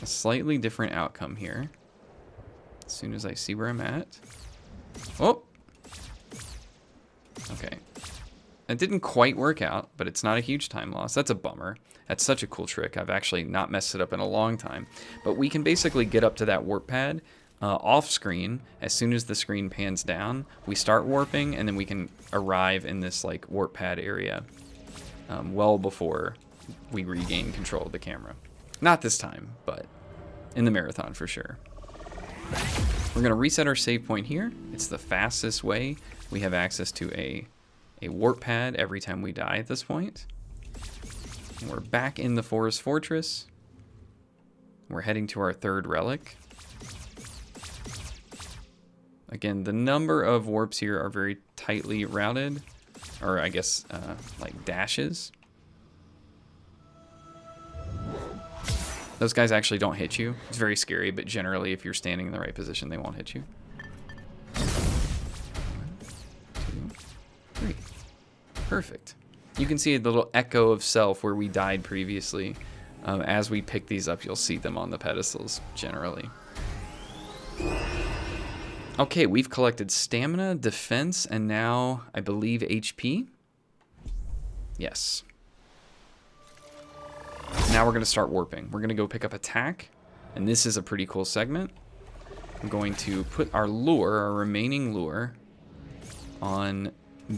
a slightly different outcome here. As soon as I see where I'm at. Oh! Okay. It didn't quite work out, but it's not a huge time loss. That's a bummer. That's such a cool trick. I've actually not messed it up in a long time. But we can basically get up to that warp pad off screen. As soon as the screen pans down, we start warping, and then we can arrive in this like warp pad area well before we regain control of the camera. Not this time, but in the marathon for sure. We're gonna reset our save point here. It's the fastest way. We have access to a warp pad every time we die at this point. And we're back in the Forest Fortress. We're heading to our 3rd relic. Again, the number of warps here are very tightly routed, or I guess like dashes. Those guys actually don't hit you. It's very scary, but generally if you're standing in the right position, they won't hit you. 1, 2, 3. Perfect. You can see the little echo of self where we died previously. As we pick these up, you'll see them on the pedestals, generally. Okay, we've collected stamina, defense, and now, I believe, HP. Yes. Now we're going to start warping. We're going to go pick up attack, and this is a pretty cool segment. I'm going to put our lure, our remaining lure, on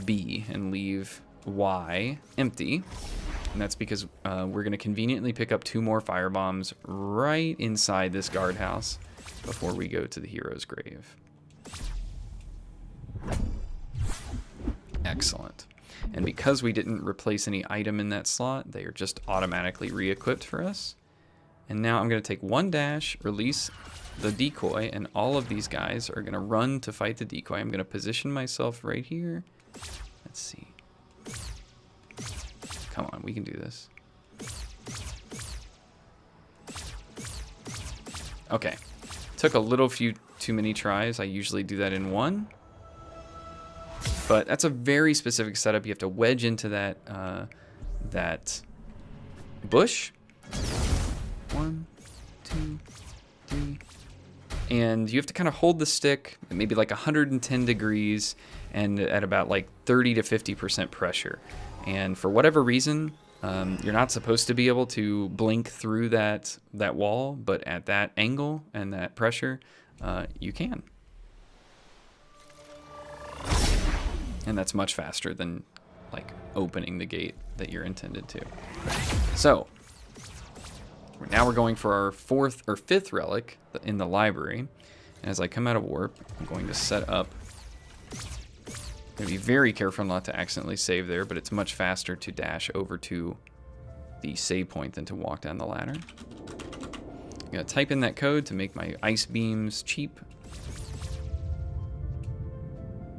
B and leave Y empty. And that's because we're going to conveniently pick up 2 more firebombs right inside this guardhouse before we go to the hero's grave. Excellent. And because we didn't replace any item in that slot, they are just automatically re-equipped for us. And now I'm going to take 1 dash, release the decoy, and all of these guys are going to run to fight the decoy. I'm going to position myself right here. Let's see. Come on, we can do this. Okay. Took a little few too many tries. I usually do that in 1. But that's a very specific setup. You have to wedge into that that bush. 1, 2, 3. And you have to kind of hold the stick at maybe like 110 degrees and at about like 30 to 50% pressure. And for whatever reason, you're not supposed to be able to blink through that wall, but at that angle and that pressure, you can. And that's much faster than like opening the gate that you're intended to. So now we're going for our 4th or 5th relic in the library. And as I come out of warp, I'm going to set up. I'm going to be very careful not to accidentally save there, but it's much faster to dash over to the save point than to walk down the ladder. I'm going to type in that code to make my ice beams cheap.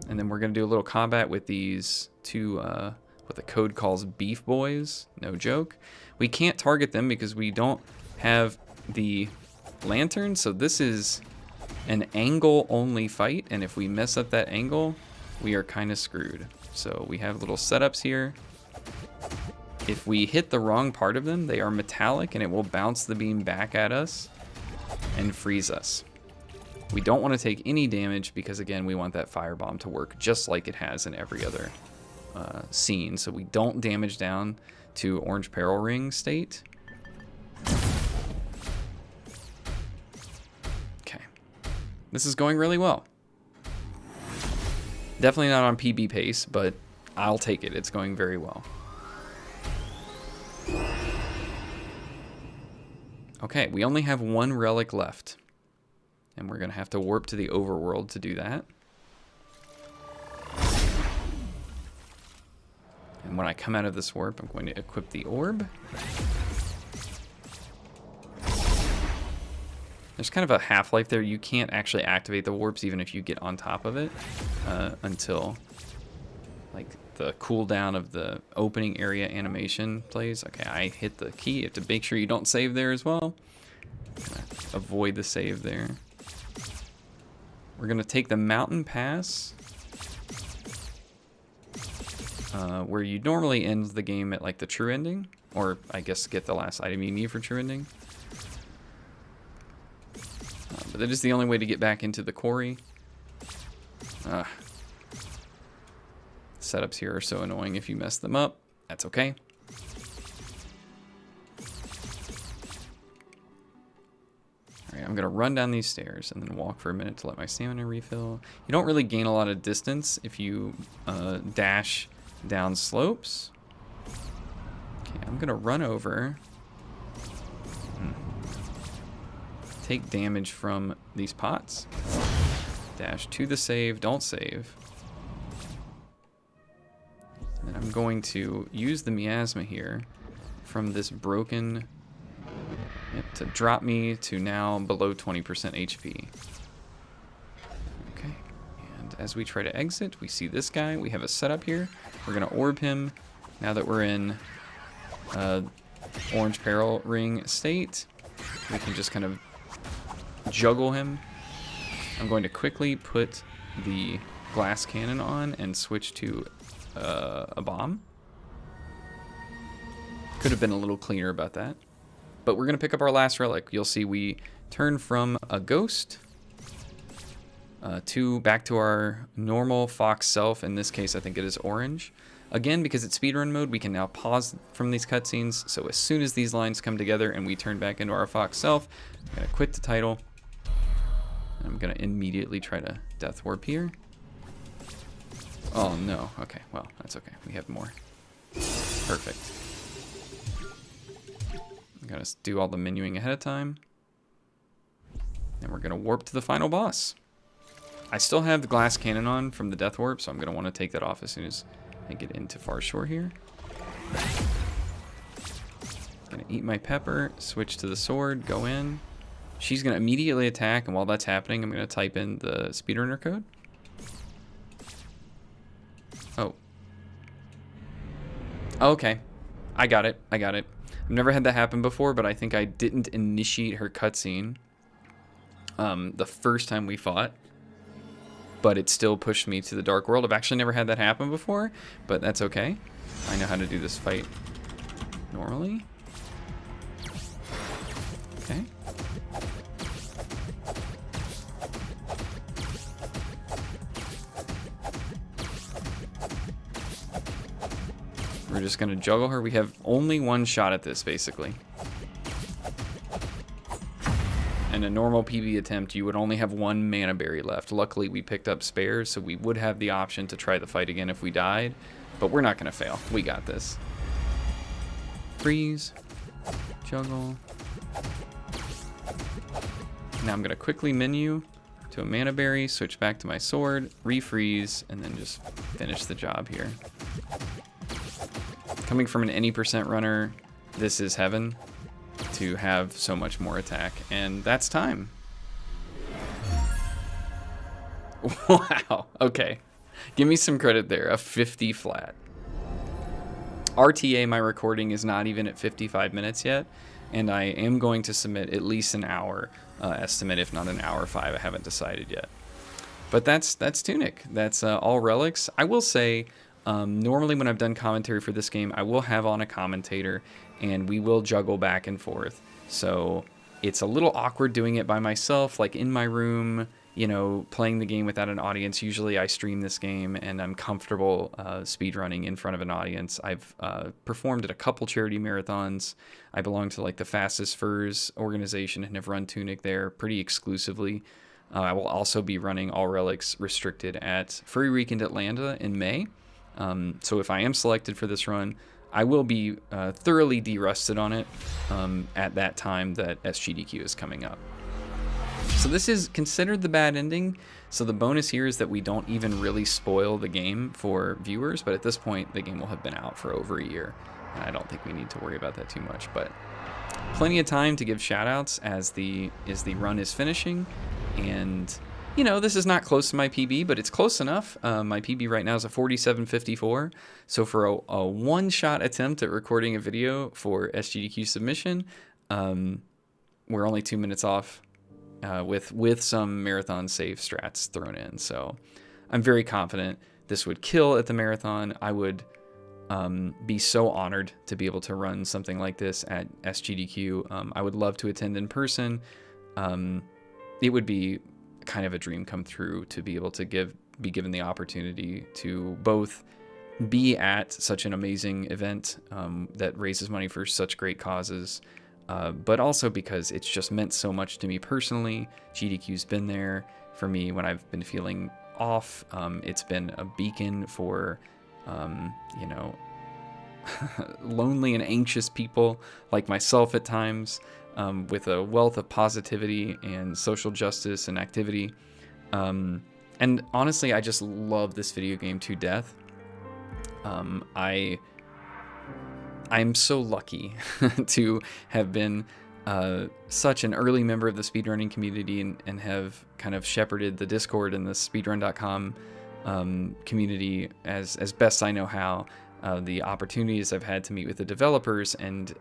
And then we're going to do a little combat with these 2, what the code calls beef boys. No joke. We can't target them because we don't have the lantern. So this is an angle-only fight. And if we mess up that angle, we are kind of screwed. So we have little setups here. If we hit the wrong part of them, they are metallic and it will bounce the beam back at us and freeze us. We don't want to take any damage because, again, we want that firebomb to work just like it has in every other scene. So we don't damage down to orange peril ring state. Okay. This is going really well. Definitely not on PB pace, but I'll take it. It's going very well. Okay, we only have one relic left. And we're going to have to warp to the overworld to do that. And when I come out of this warp, I'm going to equip the orb. There's kind of a half-life there. You can't actually activate the warps even if you get on top of it until like the cooldown of the opening area animation plays. Okay, I hit the key. You have to make sure you don't save there as well. Avoid the save there. We're going to take the mountain pass, where you normally end the game at like the true ending, or I guess get the last item you need for true ending. But that is the only way to get back into the quarry. Setups here are so annoying if you mess them up. That's okay. Alright, I'm going to run down these stairs and then walk for a minute to let my stamina refill. You don't really gain a lot of distance if you dash down slopes. Okay, I'm going to run over. Take damage from these pots. Dash to the save, don't save. And I'm going to use the miasma here from this broken... to drop me to now below 20% HP. Okay, and as we try to exit, we see this guy. We have a setup here. We're going to orb him now that we're in orange peril ring state. We can just kind of juggle him. I'm going to quickly put the glass cannon on and switch to a bomb. Could have been a little cleaner about that. But we're going to pick up our last relic. You'll see we turn from a ghost back to our normal fox self. In this case, I think it is orange. Again, because it's speedrun mode, we can now pause from these cutscenes. So as soon as these lines come together and we turn back into our fox self, I'm going to quit the title. And I'm going to immediately try to death warp here. Oh, no. Okay, well, that's okay. We have more. Perfect. I'm going to do all the menuing ahead of time. And we're going to warp to the final boss. I still have the glass cannon on from the death warp, so I'm going to want to take that off as soon as I get into Far Shore here. Going to eat my pepper, switch to the sword, go in. She's going to immediately attack, and while that's happening, I'm going to type in the speedrunner code. Oh. Okay. I got it. I got it. I've never had that happen before, but I think I didn't initiate her cutscene the first time we fought. But it still pushed me to the dark world. I've actually never had that happen before, but that's okay. I know how to do this fight normally. Okay. We're just going to juggle her. We have only one shot at this, basically. In a normal PB attempt, you would only have one mana berry left. Luckily, we picked up spares, so we would have the option to try the fight again if we died. But we're not going to fail. We got this. Freeze. Juggle. Now I'm going to quickly menu to a mana berry, switch back to my sword, refreeze, and then just finish the job here. Coming from an any percent runner, this is heaven to have so much more attack, and that's time. Wow, okay. Give me some credit there, a 50 flat. RTA, my recording is not even at 55 minutes yet, and I am going to submit at least an hour estimate, if not an hour 5. I haven't decided yet. But that's TUNIC. That's all relics. I will say, normally when I've done commentary for this game, I will have on a commentator, and we will juggle back and forth. So It's a little awkward doing it by myself, like in my room, you know, playing the game without an audience. Usually I stream this game and I'm comfortable speedrunning in front of an audience. I've performed at a couple charity marathons. I belong to like the Fastest Furs organization and have run TUNIC there pretty exclusively. I will also be running All Relics Restricted at Furry Weekend Atlanta in May. So if I am selected for this run, I will be thoroughly derusted on it at that time that SGDQ is coming up. So this is considered the bad ending. So the bonus here is that we don't even really spoil the game for viewers, but at this point the game will have been out for over a year. And I don't think we need to worry about that too much, but plenty of time to give shoutouts as the run is finishing. And you know, this is not close to my PB, but it's close enough. My PB right now is a 47.54. So for a one-shot attempt at recording a video for SGDQ submission, we're only 2 minutes off with some marathon save strats thrown in. So I'm very confident this would kill at the marathon. I would be so honored to be able to run something like this at SGDQ. I would love to attend in person. It would be kind of a dream come true to be able to be given the opportunity to both be at such an amazing event that raises money for such great causes, but also because it's just meant so much to me personally. GDQ's been there for me when I've been feeling off. It's been a beacon for, you know, lonely and anxious people like myself at times. With a wealth of positivity and social justice and activity. And honestly, I just love this video game to death. I'm so lucky to have been such an early member of the speedrunning community and have kind of shepherded the Discord and the speedrun.com community as best I know how. The opportunities I've had to meet with the developers and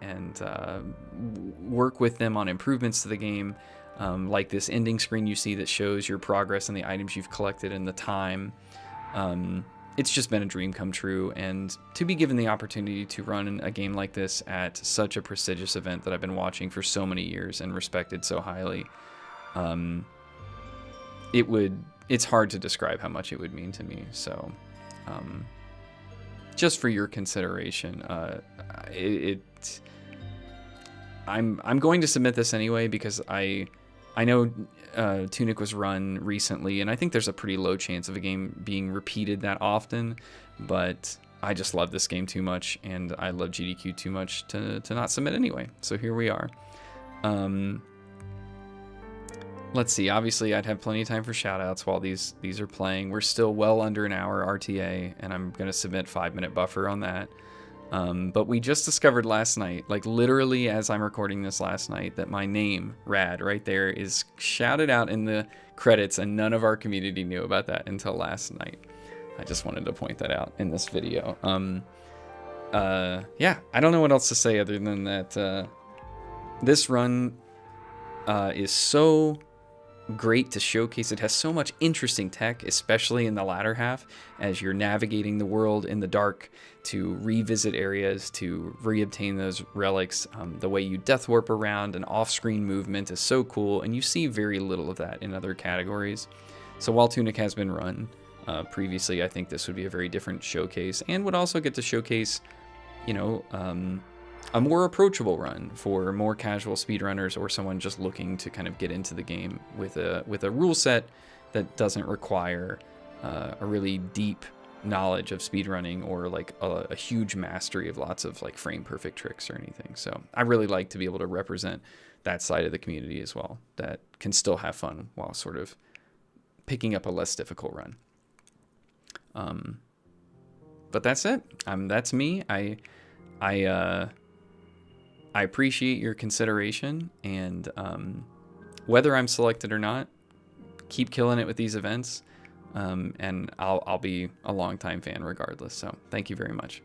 work with them on improvements to the game, like this ending screen you see that shows your progress and the items you've collected and the time. It's just been a dream come true, and to be given the opportunity to run a game like this at such a prestigious event that I've been watching for so many years and respected so highly, it's hard to describe how much it would mean to me. So just for your consideration, I'm going to submit this anyway because I know TUNIC was run recently, and I think there's a pretty low chance of a game being repeated that often, but I just love this game too much, and I love GDQ too much to not submit anyway. So here we are. Let's see, obviously I'd have plenty of time for shoutouts while these are playing. We're still well under an hour RTA, and I'm going to submit 5-minute buffer on that. But we just discovered last night, like literally as I'm recording this last night, that my name, Rad, right there, is shouted out in the credits, and none of our community knew about that until last night. I just wanted to point that out in this video. Yeah, I don't know what else to say other than that this run is so great to showcase. It has so much interesting tech, especially in the latter half, as you're navigating the world in the dark to revisit areas, to reobtain those relics. The way you death warp around and off-screen movement is so cool, and you see very little of that in other categories. So while TUNIC has been run previously, I think this would be a very different showcase, and would also get to showcase, you know, a more approachable run for more casual speedrunners or someone just looking to kind of get into the game with a rule set that doesn't require a really deep knowledge of speedrunning or like a huge mastery of lots of like frame perfect tricks or anything. So I really like to be able to represent that side of the community as well, that can still have fun while sort of picking up a less difficult run. But that's it. That's me. I appreciate your consideration, and whether I'm selected or not, keep killing it with these events, and I'll be a longtime fan regardless. So thank you very much.